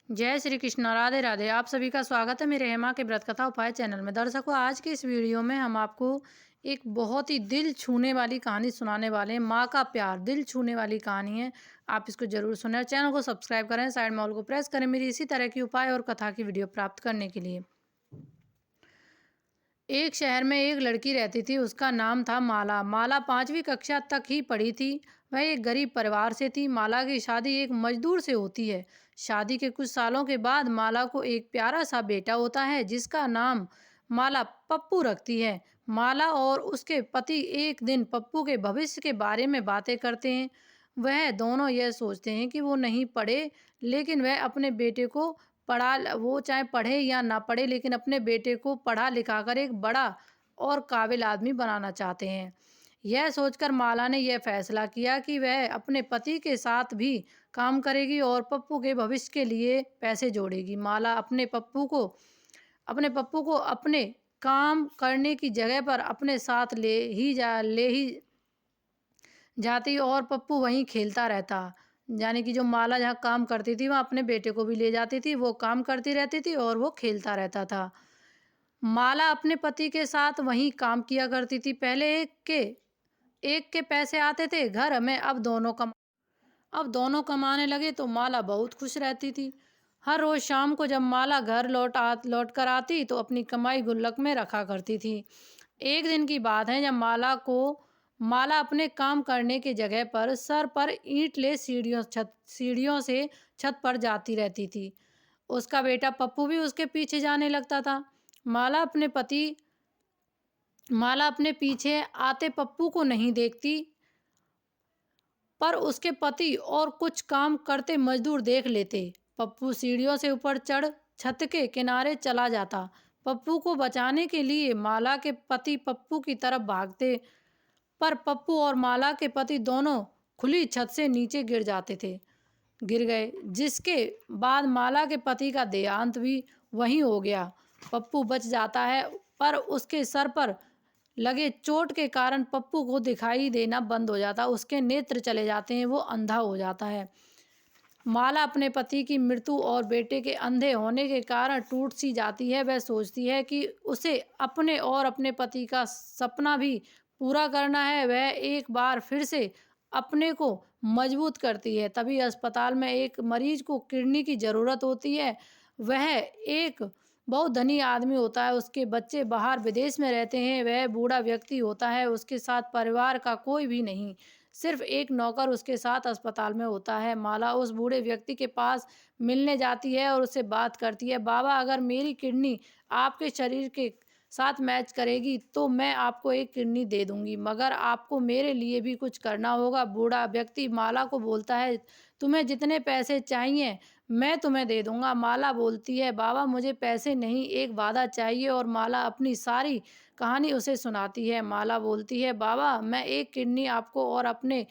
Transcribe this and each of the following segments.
जय श्री कृष्ण, राधे राधे। आप सभी का स्वागत है मेरे हेमा के व्रत कथा उपाय चैनल में। दर्शकों, आज के इस वीडियो में हम आपको एक बहुत ही दिल छूने वाली कहानी सुनाने वाले हैं। माँ का प्यार दिल छूने वाली कहानी है। आप इसको जरूर सुनें और चैनल को सब्सक्राइब करें, साइड में ऑल को प्रेस करें मेरी इसी तरह की उपाय और कथा की वीडियो प्राप्त करने के लिए। एक शहर में एक लड़की रहती थी। उसका नाम था माला। माला 5वीं कक्षा तक ही पढ़ी थी। वह एक गरीब परिवार से थी। माला की शादी एक मजदूर से होती है। शादी के कुछ सालों के बाद माला को एक प्यारा सा बेटा होता है जिसका नाम माला पप्पू रखती है। माला और उसके पति एक दिन पप्पू के भविष्य के बारे में बातें करते हैं। वह दोनों यह सोचते हैं कि वो नहीं पढ़े, लेकिन वह अपने बेटे को वो चाहे पढ़े या ना पढ़े, लेकिन अपने बेटे को पढ़ा लिखाकर एक बड़ा और काबिल आदमी बनाना चाहते हैं। यह सोचकर माला ने यह फैसला किया कि वह अपने पति के साथ भी काम करेगी और पप्पू के भविष्य के लिए पैसे जोड़ेगी। माला अपने पप्पू को अपने काम करने की जगह पर अपने साथ ले ही जाती और पप्पू वहीं खेलता रहता। यानी कि जो माला जहाँ काम करती थी वहाँ अपने बेटे को भी ले जाती थी। वो काम करती रहती थी और वो खेलता रहता था। माला अपने पति के साथ वहीं काम किया करती थी। पहले एक के पैसे आते थे घर में, अब दोनों कमाने लगे तो माला बहुत खुश रहती थी। हर रोज शाम को जब माला घर लौट कर आती तो अपनी कमाई गुल्लक में रखा करती थी। एक दिन की बात है जब माला अपने काम करने की जगह पर सर पर ईंट ले सीढ़ियों से छत पर जाती रहती थी। उसका बेटा पप्पू भी उसके पीछे जाने लगता था। माला अपने पति माला अपने पीछे आते पप्पू को नहीं देखती, पर उसके पति और कुछ काम करते मजदूर देख लेते। पप्पू सीढ़ियों से ऊपर चढ़ छत के किनारे चला जाता। पप्पू को बचाने के लिए माला के पति पप्पू की तरफ भागते, पर पप्पू और माला के पति दोनों खुली छत से नीचे गिर गए, जिसके बाद माला के पति का देहांत भी वहीं हो गया। पप्पू बच जाता है, पर उसके सर पर लगे चोट के कारण पप्पू को दिखाई देना बंद हो जाता। उसके नेत्र चले जाते हैं, वो अंधा हो जाता है। माला अपने पति की मृत्यु और बेटे के अंधे होने के कारण टूट सी जाती है। वह सोचती है कि उसे अपने और अपने पति का सपना भी पूरा करना है। वह एक बार फिर से अपने को मजबूत करती है। तभी अस्पताल में एक मरीज को किडनी की ज़रूरत होती है। वह एक बहुत धनी आदमी होता है। उसके बच्चे बाहर विदेश में रहते हैं। वह बूढ़ा व्यक्ति होता है। उसके साथ परिवार का कोई भी नहीं, सिर्फ एक नौकर उसके साथ अस्पताल में होता है। माला उस बूढ़े व्यक्ति के पास मिलने जाती है और उससे बात करती है। बाबा, अगर मेरी किडनी आपके शरीर के साथ मैच करेगी तो मैं आपको एक किडनी दे दूंगी, मगर आपको मेरे लिए भी कुछ करना होगा। बूढ़ा व्यक्ति माला को बोलता है, तुम्हें जितने पैसे चाहिए मैं तुम्हें दे दूंगा। माला बोलती है, बाबा मुझे पैसे नहीं, एक वादा चाहिए। और माला अपनी सारी कहानी उसे सुनाती है। माला बोलती है, बाबा मैं एक किडनी आपको और अपने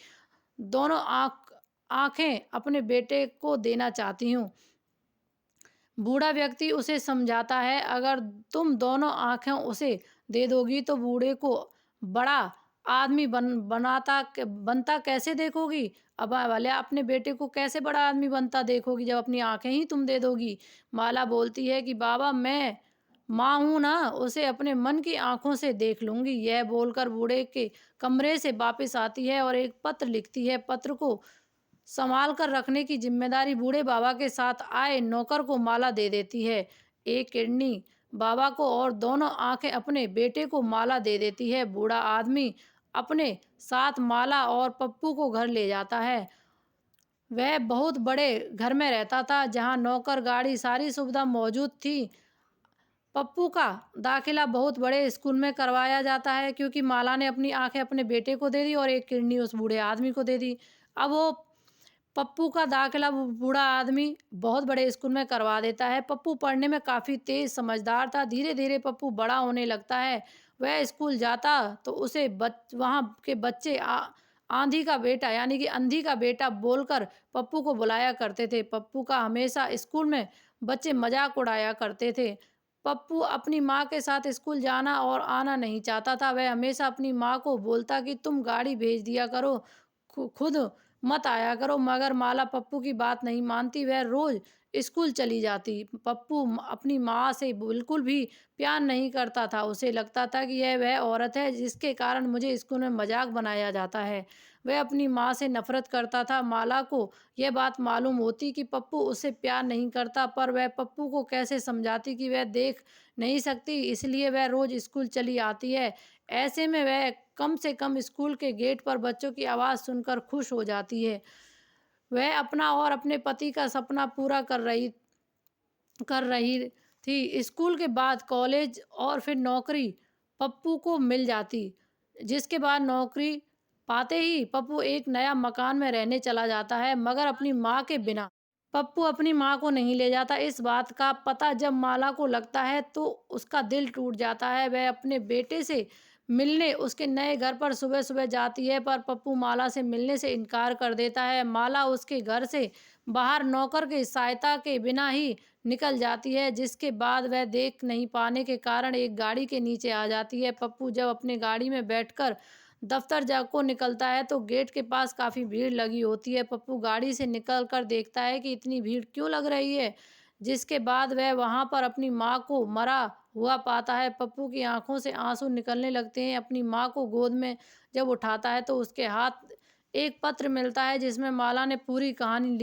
दोनों आंखें अपने बेटे को देना चाहती हूँ। बूढ़ा व्यक्ति उसे समझाता है, अगर तुम दोनों आंखें उसे दे दोगी तो बूढ़े को बड़ा आदमी बनता कैसे देखोगी? अब भले अपने बेटे को कैसे बड़ा आदमी बनता देखोगी जब अपनी आंखें ही तुम दे दोगी? माला बोलती है कि बाबा मैं माँ हूँ ना, उसे अपने मन की आंखों से देख लूंगी। यह बोलकर बूढ़े के कमरे से वापस आती है और एक पत्र लिखती है। पत्र को संभाल कर रखने की जिम्मेदारी बूढ़े बाबा के साथ आए नौकर को माला दे देती है। एक किडनी बाबा को और दोनों आंखें अपने बेटे को माला दे देती है। बूढ़ा आदमी अपने साथ माला और पप्पू को घर ले जाता है। वह बहुत बड़े घर में रहता था जहां नौकर, गाड़ी, सारी सुविधा मौजूद थी। पप्पू का दाखिला बहुत बड़े स्कूल में करवाया जाता है, क्योंकि माला ने अपनी आंखें अपने बेटे को दे दी और एक किडनी उस बूढ़े आदमी को दे दी। अब वो पप्पू का दाखिला वो बूढ़ा आदमी बहुत बड़े स्कूल में करवा देता है। पप्पू पढ़ने में काफ़ी तेज समझदार था। धीरे धीरे पप्पू बड़ा होने लगता है। वह स्कूल जाता तो उसे वहाँ के बच्चे आंधी का बेटा यानी कि अंधी का बेटा बोलकर पप्पू को बुलाया करते थे। पप्पू का हमेशा स्कूल में बच्चे मजाक उड़ाया करते थे। पप्पू अपनी माँ के साथ स्कूल जाना और आना नहीं चाहता था। वह हमेशा अपनी माँ को बोलता कि तुम गाड़ी भेज दिया करो, खुद मत आया करो। मगर माला पप्पू की बात नहीं मानती, वह रोज़ स्कूल चली जाती। पप्पू अपनी माँ से बिल्कुल भी प्यार नहीं करता था। उसे लगता था कि यह वह औरत है जिसके कारण मुझे स्कूल में मजाक बनाया जाता है। वह अपनी माँ से नफ़रत करता था। माला को यह बात मालूम होती कि पप्पू उससे प्यार नहीं करता, पर वह पप्पू को कैसे समझाती कि वह देख नहीं सकती, इसलिए वह रोज़ स्कूल चली आती है। ऐसे में वह कम से कम स्कूल के गेट पर बच्चों की आवाज़ सुनकर खुश हो जाती है। वह अपना और अपने पति का सपना पूरा कर रही थी। स्कूल के बाद कॉलेज और फिर नौकरी पप्पू को मिल जाती, जिसके बाद नौकरी पाते ही पप्पू एक नया मकान में रहने चला जाता है, मगर अपनी माँ के बिना। पप्पू अपनी माँ को नहीं ले जाता। इस बात का पता जब माला को लगता है तो उसका दिल टूट जाता है। वह अपने बेटे से मिलने उसके नए घर पर सुबह-सुबह जाती है, पर पप्पू माला से मिलने से इनकार कर देता है। माला उसके घर से बाहर नौकर की सहायता के बिना ही निकल जाती है, जिसके बाद वह देख नहीं पाने के कारण एक गाड़ी के नीचे आ जाती है। पप्पू जब अपनी गाड़ी में बैठकर दफ्तर जा को निकलता है तो गेट के पास काफ़ी भीड़ लगी होती है। पप्पू गाड़ी से निकल कर देखता है कि इतनी भीड़ क्यों लग रही है, जिसके बाद वह वहाँ पर अपनी माँ को मरा हुआ पाता है। पप्पू की आँखों से आँसू निकलने लगते हैं। अपनी माँ को गोद में जब उठाता है तो उसके हाथ एक पत्र मिलता है जिसमें माला ने पूरी कहानी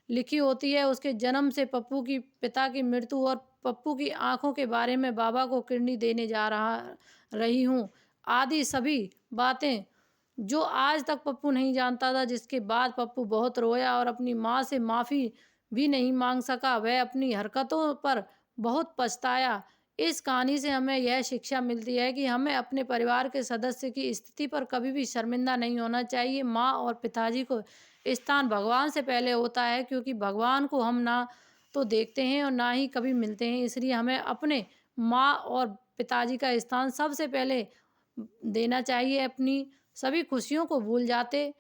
लिखी होती है। उसके जन्म से पप्पू की पिता की मृत्यु और पप्पू की आँखों के बारे में, बाबा को किडनी देने जा रही हूँ, आदि सभी बातें जो आज तक पप्पू नहीं जानता था। जिसके बाद पप्पू बहुत रोया और अपनी माँ से माफ़ी भी नहीं मांग सका। वह अपनी हरकतों पर बहुत पछताया। इस कहानी से हमें यह शिक्षा मिलती है कि हमें अपने परिवार के सदस्य की स्थिति पर कभी भी शर्मिंदा नहीं होना चाहिए। माँ और पिताजी को स्थान भगवान से पहले होता है, क्योंकि भगवान को हम ना तो देखते हैं और ना ही कभी मिलते हैं। इसलिए हमें अपने माँ और पिताजी का स्थान सबसे पहले देना चाहिए। अपनी सभी खुशियों को भूल जाते,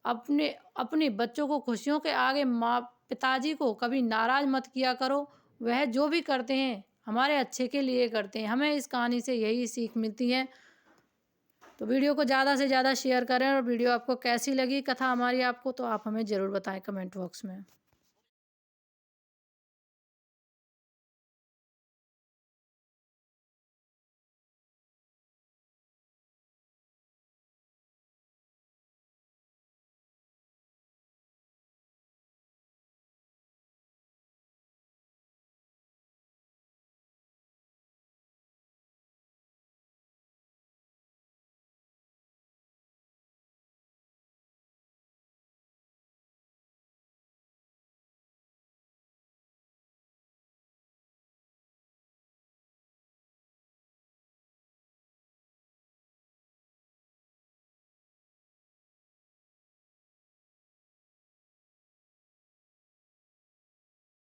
अपने अपने बच्चों को खुशियों के आगे माँ पिताजी को कभी नाराज़ मत किया करो। वह जो भी करते हैं हमारे अच्छे के लिए करते हैं। हमें इस कहानी से यही सीख मिलती है। तो वीडियो को ज़्यादा से ज़्यादा शेयर करें, और वीडियो आपको कैसी लगी कथा हमारी आपको, तो आप हमें ज़रूर बताएं कमेंट बॉक्स में।